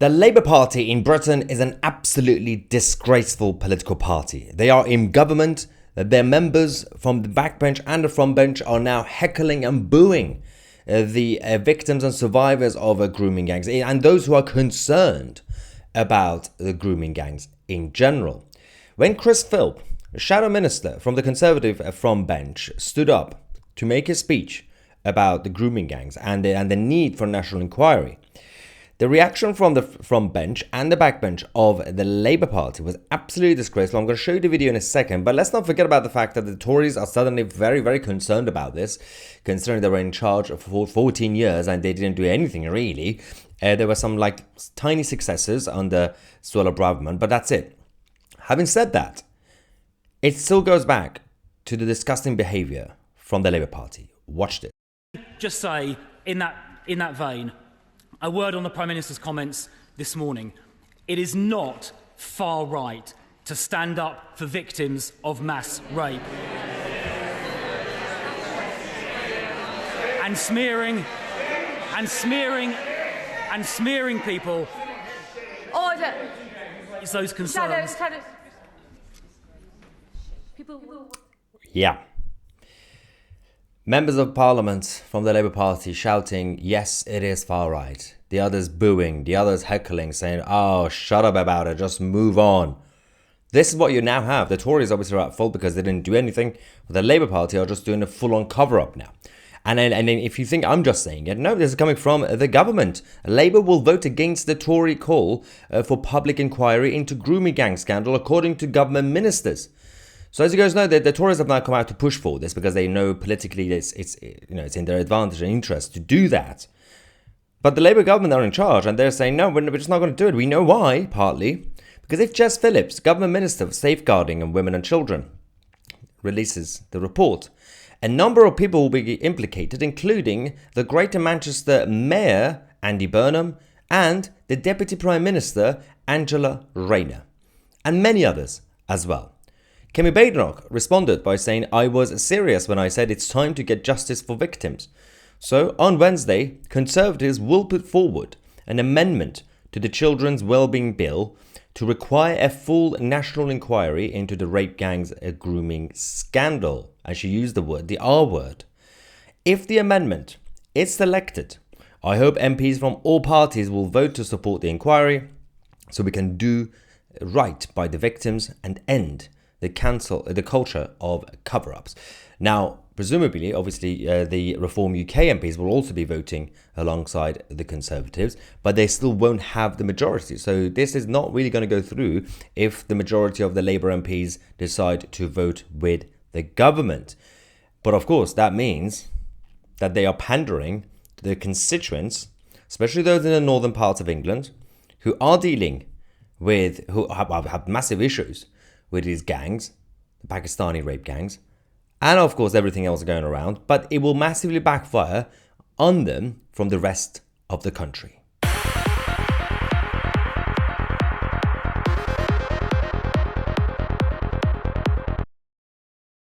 The Labour Party in Britain is an absolutely disgraceful political party. They are in government, their members from the backbench and the frontbench are now heckling and booing the victims and survivors of grooming gangs and those who are concerned about the grooming gangs in general. When Chris Philp, a shadow minister from the Conservative frontbench, stood up to make a speech about the grooming gangs and the need for a national inquiry, the reaction from the frontbench and the backbench of the Labour Party was absolutely disgraceful. I'm going to show you the video in a second, but let's not forget about the fact that the Tories are suddenly very, very concerned about this, considering they were in charge for 14 years and they didn't do anything really. There were some tiny successes under Suella Braverman, but that's it. Having said that, it still goes back to the disgusting behaviour from the Labour Party. Watch this. Just say, in that vein, a word on the Prime Minister's comments this morning. It is not far right to stand up for victims of mass rape. And smearing people. Order. It's those concerns. Shadows. Yeah. Members of Parliament from the Labour Party shouting, yes, it is far right. The others booing, the others heckling, saying, oh, shut up about it, just move on. This is what you now have. The Tories obviously are at fault because they didn't do anything. But the Labour Party are just doing a full-on cover-up now. And then if you think I'm just saying it, no, this is coming from the government. Labour will vote against the Tory call for public inquiry into grooming gang scandal, according to government ministers. So as you guys know, the Tories have now come out to push for this because they know politically it's in their advantage and interest to do that. But the Labour government are in charge and they're saying, no, we're just not going to do it. We know why, partly. Because if Jess Phillips, government minister for safeguarding and women and children, releases the report, a number of people will be implicated, including the Greater Manchester Mayor, Andy Burnham, and the Deputy Prime Minister, Angela Rayner, and many others as well. Kemi Badenoch responded by saying, I was serious when I said it's time to get justice for victims. So on Wednesday, Conservatives will put forward an amendment to the Children's Wellbeing Bill to require a full national inquiry into the rape gang's grooming scandal. And she used the R word. If the amendment is selected, I hope MPs from all parties will vote to support the inquiry so we can do right by the victims and end the culture of cover-ups. Now, presumably, obviously, the Reform UK MPs will also be voting alongside the Conservatives, but they still won't have the majority. So this is not really going to go through if the majority of the Labour MPs decide to vote with the government. But of course, that means that they are pandering to their constituents, especially those in the northern parts of England, who are dealing with, who have massive issues with these gangs, the Pakistani rape gangs, and of course everything else going around, but it will massively backfire on them from the rest of the country.